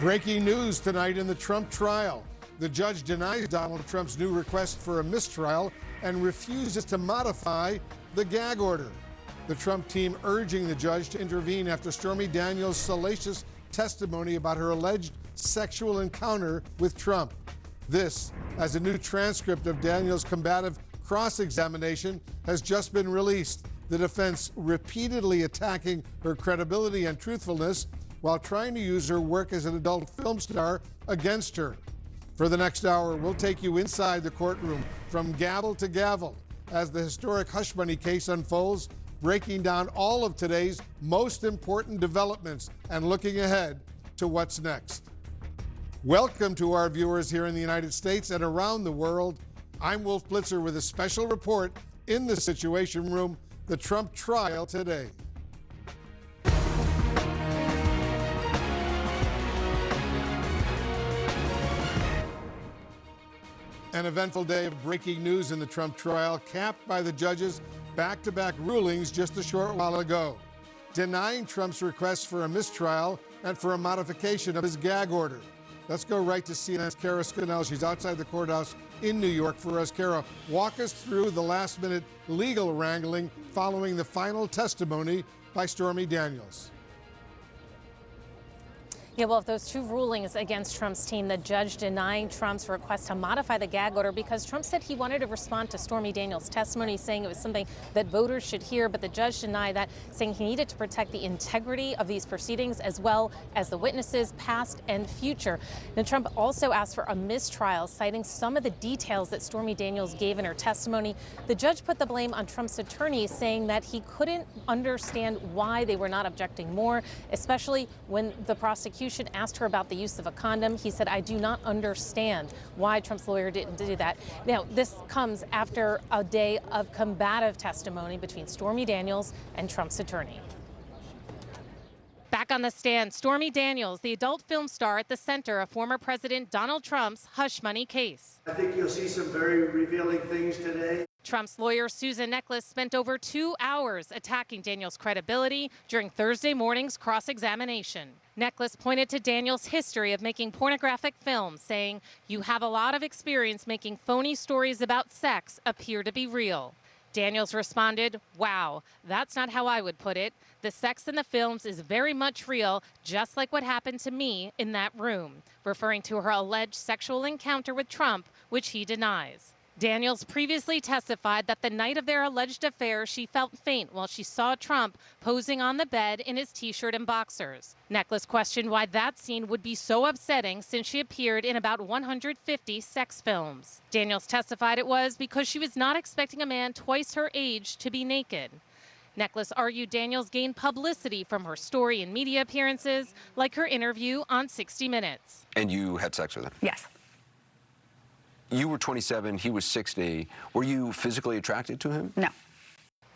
Breaking news tonight in the Trump trial. The judge denies Donald Trump's new request for a mistrial and refuses to modify the gag order. The Trump team urging the judge to intervene after Stormy Daniels' salacious testimony about her alleged sexual encounter with Trump. This, as a new transcript of Daniels' combative cross-examination has just been released. The defense repeatedly attacking her credibility and truthfulness while trying to use her work as an adult film star against her. For the next hour, we'll take you inside the courtroom from gavel to gavel as the historic Hush Money case unfolds, breaking down all of today's most important developments and looking ahead to what's next. Welcome to our viewers here in the United States and around the world. I'm Wolf Blitzer with a special report in the Situation Room, the Trump trial today. An eventful day of breaking news in the Trump trial, capped by the judge's back-to-back rulings just a short while ago, denying Trump's request for a mistrial and for a modification of his gag order. Let's go right to CNN's Kara Scannell. She's outside the courthouse in New York for us. Kara, walk us through the last-minute legal wrangling following the final testimony by Stormy Daniels. Yeah, well, if those two rulings against Trump's team, the judge denying Trump's request to modify the gag order because Trump said he wanted to respond to Stormy Daniels' testimony, saying it was something that voters should hear, but the judge denied that, saying he needed to protect the integrity of these proceedings as well as the witnesses, past and future. Now, Trump also asked for a mistrial, citing some of the details that Stormy Daniels gave in her testimony. The judge put the blame on Trump's attorney, saying that he couldn't understand why they were not objecting more, especially when the prosecution asked her about the use of a condom. He said, "I do not understand why Trump's lawyer didn't do that." Now, this comes after a day of combative testimony between Stormy Daniels and Trump's attorney. Back on the stand, Stormy Daniels, the adult film star at the center of former President Donald Trump's hush money case. I think you'll see some very revealing things today. Trump's lawyer, Susan Neckles, spent over 2 hours attacking Daniels' credibility during Thursday morning's cross-examination. Neckles pointed to Daniels' history of making pornographic films, saying, "You have a lot of experience making phony stories about sex appear to be real." Daniels responded, "Wow, that's not how I would put it. The sex in the films is very much real, just like what happened to me in that room," referring to her alleged sexual encounter with Trump, which he denies. Daniels previously testified that the night of their alleged affair, she felt faint while she saw Trump posing on the bed in his T-shirt and boxers. Neckles questioned why that scene would be so upsetting since she appeared in about 150 sex films. Daniels testified it was because she was not expecting a man twice her age to be naked. Neckles argued Daniels gained publicity from her story and media appearances, like her interview on 60 Minutes. And you had sex with him? Yes. You were 27, he was 60. Were you physically attracted to him? No.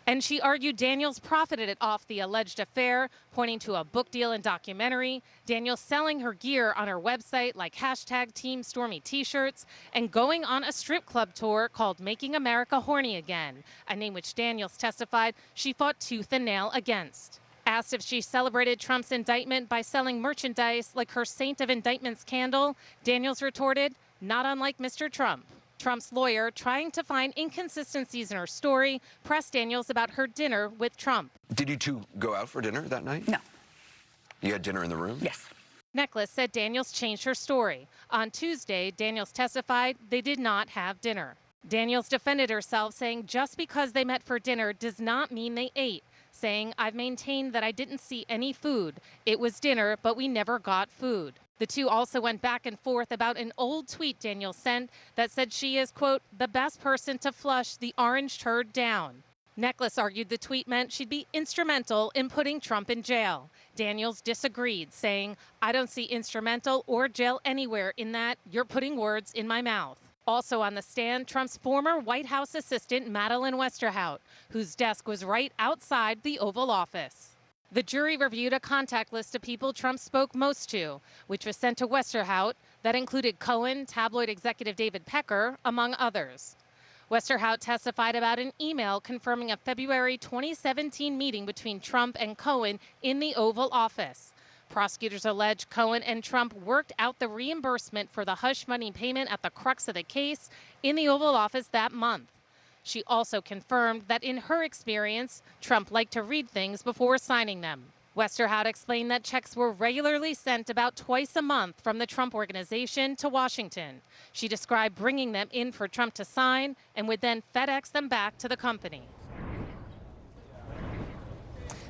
And she argued Daniels profited off the alleged affair, pointing to a book deal and documentary, Daniels selling her gear on her website like hashtag Team Stormy t-shirts, and going on a strip club tour called Making America Horny Again, a name which Daniels testified she fought tooth and nail against. Asked if she celebrated Trump's indictment by selling merchandise like her Saint of Indictments candle, Daniels retorted, "Not unlike Mr. Trump." Trump's lawyer, trying to find inconsistencies in her story, pressed Daniels about her dinner with Trump. Did you two go out for dinner that night? No. You had dinner in the room? Yes. Neckles said Daniels changed her story. On Tuesday, Daniels testified they did not have dinner. Daniels defended herself, saying just because they met for dinner does not mean they ate, saying, "I've maintained that I didn't see any food. It was dinner, but we never got food." The two also went back and forth about an old tweet Daniels sent that said she is, quote, "the best person to flush the orange turd down." Neckles argued the tweet meant she'd be instrumental in putting Trump in jail. Daniels disagreed, saying, "I don't see instrumental or jail anywhere in that. You're putting words in my mouth." Also on the stand, Trump's former White House assistant, Madeleine Westerhout, whose desk was right outside the Oval Office. The jury reviewed a contact list of people Trump spoke most to, which was sent to Westerhout, that included Cohen, tabloid executive David Pecker, among others. Westerhout testified about an email confirming a February 2017 meeting between Trump and Cohen in the Oval Office. Prosecutors allege Cohen and Trump worked out the reimbursement for the hush money payment at the crux of the case in the Oval Office that month. She also confirmed that in her experience, Trump liked to read things before signing them. Westerhout explained that checks were regularly sent about twice a month from the Trump Organization to Washington. She described bringing them in for Trump to sign and would then FedEx them back to the company.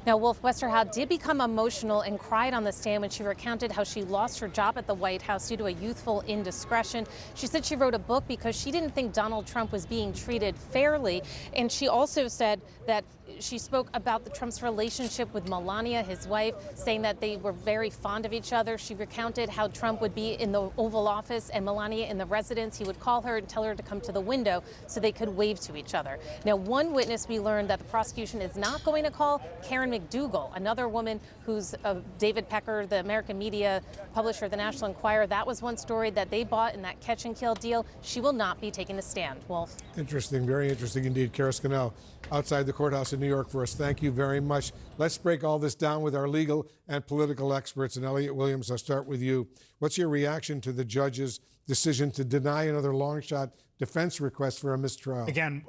Now, Wolf, Westerhout did become emotional and cried on the stand when she recounted how she lost her job at the White House due to a youthful indiscretion. She said she wrote a book because she didn't think Donald Trump was being treated fairly. And she also said that she spoke about the Trump's relationship with Melania, his wife, saying that they were very fond of each other. She recounted how Trump would be in the Oval Office and Melania in the residence. He would call her and tell her to come to the window so they could wave to each other. Now, one witness we learned that the prosecution is not going to call, Karen McDougal, another woman who's David Pecker, the American media publisher of the National Enquirer. That was one story that they bought in that catch and kill deal. She will not be taking a stand. Wolf. Interesting, very interesting indeed. Kara Scannell, outside the courthouse in New York for us. Thank you very much. Let's break all this down with our legal and political experts. And Elliot Williams, I'll start with you. What's your reaction to the judge's decision to deny another long shot defense request for a mistrial? Again,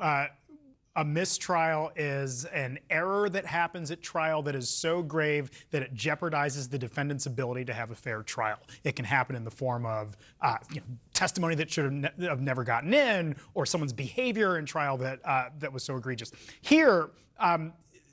a mistrial is an error that happens at trial that is so grave that it jeopardizes the defendant's ability to have a fair trial. It can happen in the form of testimony that should have never gotten in, or someone's behavior in trial that was so egregious. Here,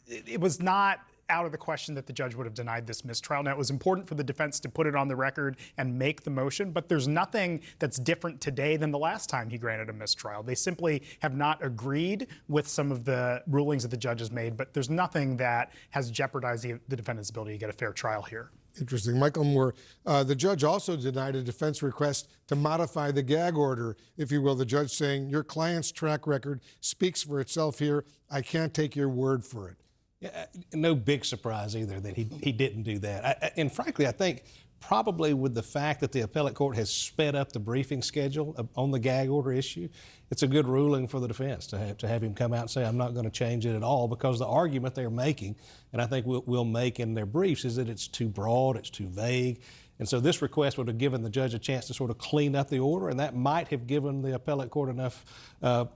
it was not out of the question that the judge would have denied this mistrial. Now, it was important for the defense to put it on the record and make the motion, but there's nothing that's different today than the last time he granted a mistrial. They simply have not agreed with some of the rulings that the judge has made, but there's nothing that has jeopardized the defendant's ability to get a fair trial here. Interesting. Michael Moore, the judge also denied a defense request to modify the gag order, if you will. The judge saying, your client's track record speaks for itself here. I can't take your word for it. Yeah, no big surprise either that he didn't do that. And frankly, I think probably with the fact that the appellate court has sped up the briefing schedule on the gag order issue, it's a good ruling for the defense to have him come out and say, I'm not going to change it at all, because the argument they're making, and I think we'll make in their briefs, is that it's too broad, it's too vague. And so this request would have given the judge a chance to sort of clean up the order, and that might have given the appellate court enough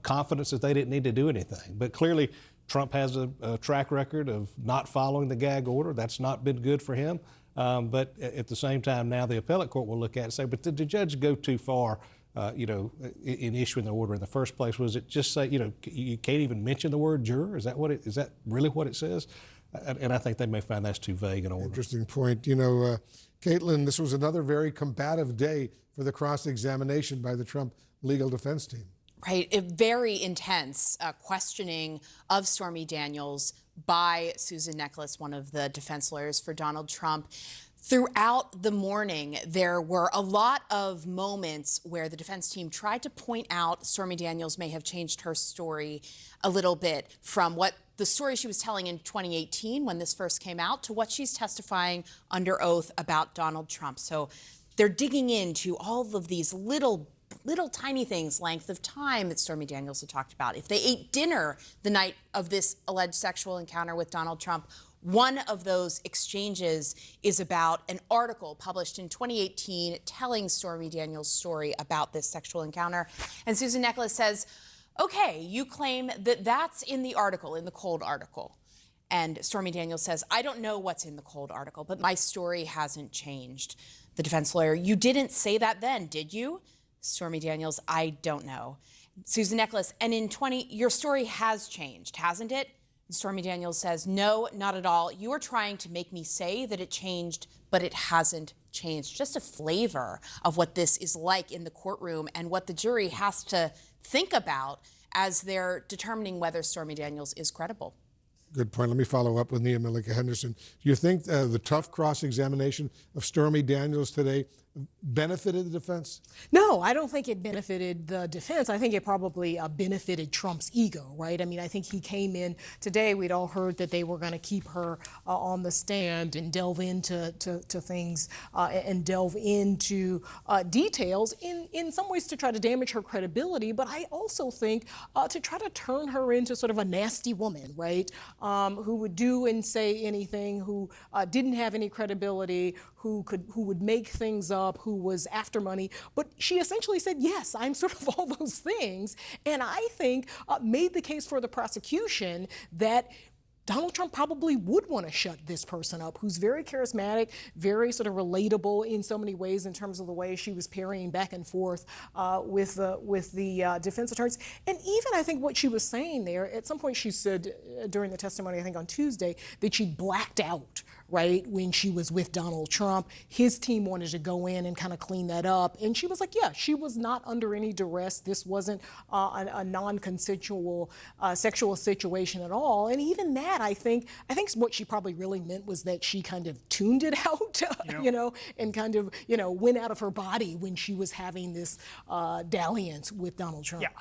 confidence that they didn't need to do anything. But clearly, Trump has a track record of not following the gag order. That's not been good for him. But at the same time, now the appellate court will look at it and say, but did the judge go too far, in issuing the order in the first place? Was it just say, you can't even mention the word juror? Is that really what it says? And I think they may find that's too vague an order. Interesting point. Caitlin, this was another very combative day for the cross-examination by the Trump legal defense team. Right, a very intense questioning of Stormy Daniels by Susan Necheles, one of the defense lawyers for Donald Trump. Throughout the morning, there were a lot of moments where the defense team tried to point out Stormy Daniels may have changed her story a little bit from what the story she was telling in 2018 when this first came out to what she's testifying under oath about Donald Trump. So they're digging into all of these little tiny things, length of time that Stormy Daniels had talked about. If they ate dinner the night of this alleged sexual encounter with Donald Trump, one of those exchanges is about an article published in 2018 telling Stormy Daniels' story about this sexual encounter. And Susan Necheles says, okay, you claim that that's in the article, in the cold article. And Stormy Daniels says, I don't know what's in the cold article, but my story hasn't changed. The defense lawyer, you didn't say that then, did you? Stormy Daniels, I don't know. Susan Necheles, and in your story has changed, hasn't it? And Stormy Daniels says, no, not at all. You are trying to make me say that it changed, but it hasn't changed. Just a flavor of what this is like in the courtroom and what the jury has to think about as they're determining whether Stormy Daniels is credible. Good point. Let me follow up with Nia Malika Henderson. Do you think the tough cross-examination of Stormy Daniels today benefited the defense? No, I don't think it benefited the defense. I think it probably benefited Trump's ego, right? I mean, I think he came in today, we'd all heard that they were going to keep her on the stand and delve into to things and delve into details in some ways to try to damage her credibility, but I also think to try to turn her into sort of a nasty woman, right? Who would do and say anything, who didn't have any credibility, who would make things up, who was after money. But she essentially said, yes, I'm sort of all those things. And I think made the case for the prosecution that Donald Trump probably would want to shut this person up, who's very charismatic, very sort of relatable in so many ways in terms of the way she was parrying back and forth with the defense attorneys. And even I think what she was saying there, at some point she said during the testimony, I think on Tuesday, that she blacked out, right, when she was with Donald Trump. His team wanted to go in and kind of clean that up. And she was like, yeah, she was not under any duress. This wasn't a non-consensual sexual situation at all. And even that, I think what she probably really meant was that she kind of tuned it out, you know, and kind of, you know, went out of her body when she was having this dalliance with Donald Trump. Yeah,